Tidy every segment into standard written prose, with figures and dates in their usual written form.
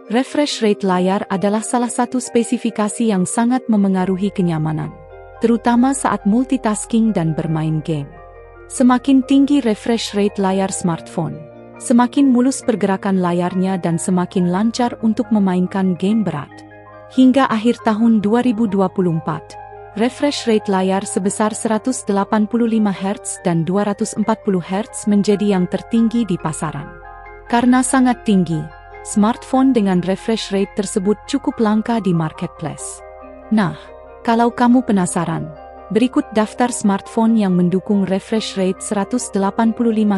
Refresh rate layar adalah salah satu spesifikasi yang sangat memengaruhi kenyamanan, terutama saat multitasking dan bermain game. Semakin tinggi refresh rate layar smartphone, semakin mulus pergerakan layarnya dan semakin lancar untuk memainkan game berat. Hingga akhir tahun 2024, refresh rate layar sebesar 185 Hz dan 240 Hz menjadi yang tertinggi di pasaran. Karena sangat tinggi, smartphone dengan refresh rate tersebut cukup langka di marketplace. Nah, kalau kamu penasaran, berikut daftar smartphone yang mendukung refresh rate 185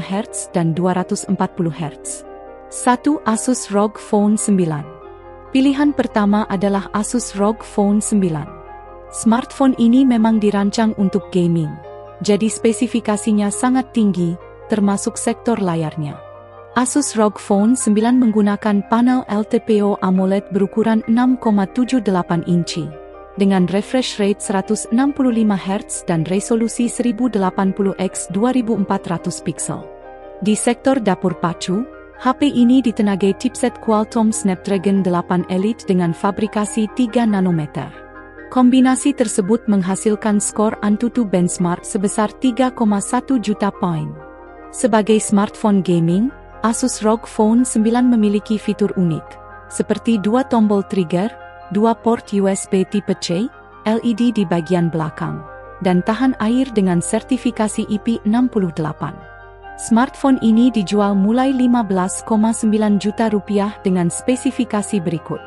Hz dan 240 Hz. 1. Asus ROG Phone 9. Pilihan pertama adalah Asus ROG Phone 9. Smartphone ini memang dirancang untuk gaming, jadi spesifikasinya sangat tinggi, termasuk sektor layarnya. Asus ROG Phone 9 menggunakan panel LTPO AMOLED berukuran 6,78 inci, dengan refresh rate 165 Hz dan resolusi 1080x2400 pixel. Di sektor dapur pacu, HP ini ditenagai chipset Qualcomm Snapdragon 8 Elite dengan fabrikasi 3 nanometer. Kombinasi tersebut menghasilkan skor AnTuTu benchmark sebesar 3,1 juta poin. Sebagai smartphone gaming, Asus ROG Phone 9 memiliki fitur unik, seperti 2 tombol trigger, 2 port USB tipe C, LED di bagian belakang, dan tahan air dengan sertifikasi IP68. Smartphone ini dijual mulai 15,9 juta rupiah dengan spesifikasi berikut.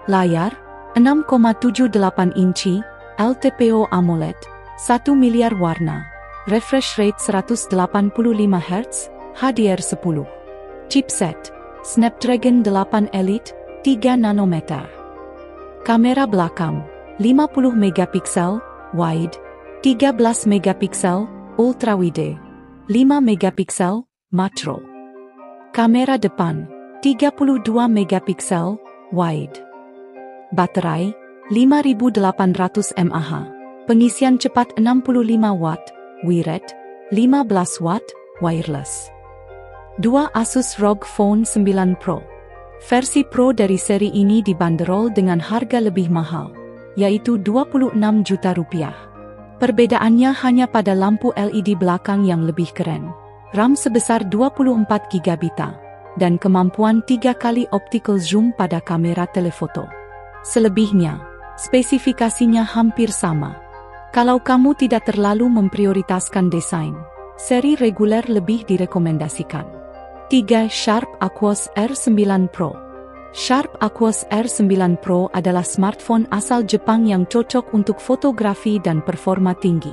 Layar, 6,78 inci, LTPO AMOLED, 1 miliar warna, refresh rate 185 Hz, HDR10. Chipset, Snapdragon 8 Elite, 3 nanometer. Kamera belakang, 50 megapiksel, wide, 13 megapiksel, ultrawide, 5 megapiksel, macro. Kamera depan, 32 megapiksel, wide. Baterai, 5800 mAh. Pengisian cepat 65 watt, wired, 15 watt, wireless. 2. Asus ROG Phone 9 Pro. Versi Pro dari seri ini dibanderol dengan harga lebih mahal, yaitu 26 juta rupiah. Perbedaannya hanya pada lampu LED belakang yang lebih keren, RAM sebesar 24 GB, dan kemampuan 3 kali optical zoom pada kamera telefoto. Selebihnya, spesifikasinya hampir sama. Kalau kamu tidak terlalu memprioritaskan desain, seri reguler lebih direkomendasikan. 3. Sharp Aquos R9 Pro. Sharp Aquos R9 Pro adalah smartphone asal Jepang yang cocok untuk fotografi dan performa tinggi.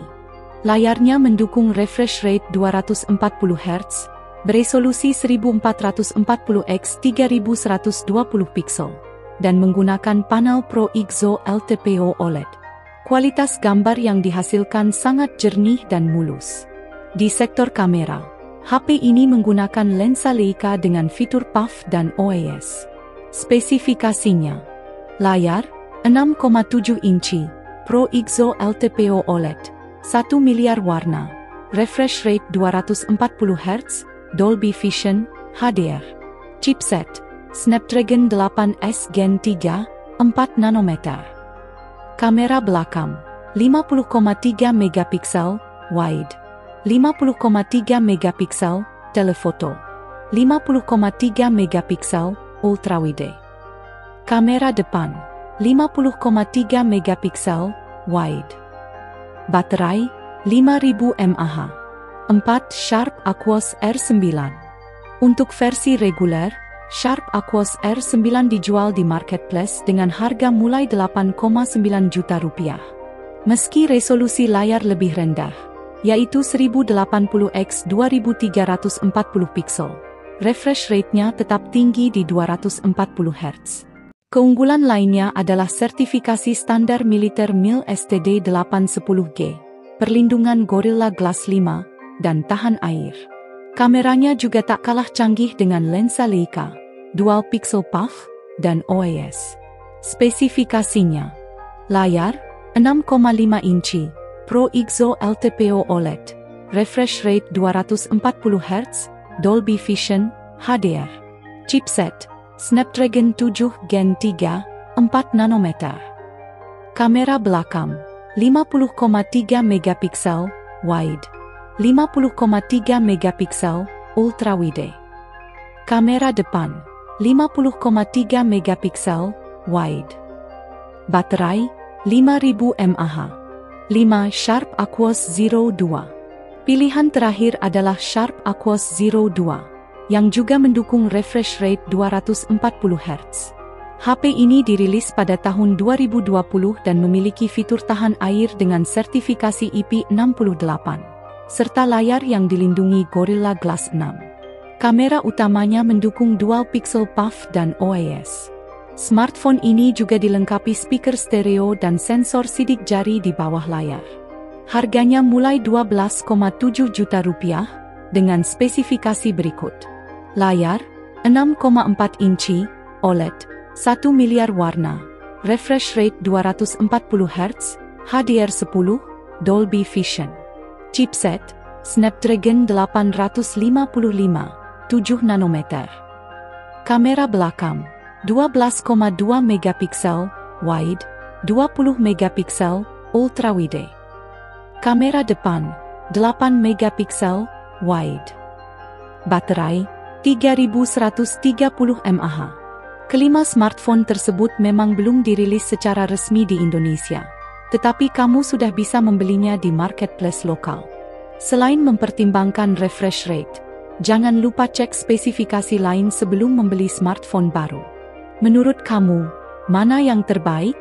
Layarnya mendukung refresh rate 240 Hz, beresolusi 1440x3120 pixel, dan menggunakan panel Pro IGZO LTPO OLED. Kualitas gambar yang dihasilkan sangat jernih dan mulus. Di sektor kamera, HP ini menggunakan lensa Leica dengan fitur PAF dan OIS. Spesifikasinya: layar, 6,7 inci, Pro IGZO LTPO OLED, 1 miliar warna, refresh rate 240 Hz, Dolby Vision, HDR. Chipset, Snapdragon 8S Gen 3, 4 nanometer. Kamera belakang, 50,3 megapiksel, wide, 50,3 megapiksel, telefoto, 50,3 megapiksel, ultrawide. Kamera depan, 50,3 megapiksel, wide. Baterai, 5000 mAh. 4. Sharp Aquos R9. Untuk versi reguler, Sharp Aquos R9 dijual di marketplace dengan harga mulai 8,9 juta rupiah. Meski resolusi layar lebih rendah, yaitu 1080x2340 pixel, refresh rate-nya tetap tinggi di 240 Hz. Keunggulan lainnya adalah sertifikasi standar militer MIL STD 810G, perlindungan Gorilla Glass 5, dan tahan air. Kameranya juga tak kalah canggih dengan lensa Leica, dual pixel PAF, dan OIS. Spesifikasinya: layar, 6,5 inci, Pro Exo LTPO OLED, refresh rate 240 Hz, Dolby Vision, HDR. Chipset, Snapdragon 7 Gen 3, 4 nanometer. Kamera belakang, 50,3 megapiksel, wide, 50,3 megapiksel, ultra wide. Kamera depan, 50,3 megapiksel, wide. Baterai, 5000 mAh. 5 Sharp Aquos Zero 2. Pilihan terakhir adalah Sharp Aquos Zero 2, yang juga mendukung refresh rate 240 Hz. HP ini dirilis pada tahun 2020 dan memiliki fitur tahan air dengan sertifikasi IP68, serta layar yang dilindungi Gorilla Glass 6. Kamera utamanya mendukung dual pixel PAF dan OIS. Smartphone ini juga dilengkapi speaker stereo dan sensor sidik jari di bawah layar. Harganya mulai 12,7 juta rupiah dengan spesifikasi berikut. Layar, 6,4 inci, OLED, 1 miliar warna, refresh rate 240 Hz, HDR10, Dolby Vision. Chipset, Snapdragon 855, 7 nanometer. Kamera belakang, 12,2 megapiksel, wide, 20 megapiksel, ultra wide. Kamera depan, 8 megapiksel, wide. Baterai, 3130 mAh. Kelima smartphone tersebut memang belum dirilis secara resmi di Indonesia, tetapi kamu sudah bisa membelinya di marketplace lokal. Selain mempertimbangkan refresh rate, jangan lupa cek spesifikasi lain sebelum membeli smartphone baru. Menurut kamu, mana yang terbaik?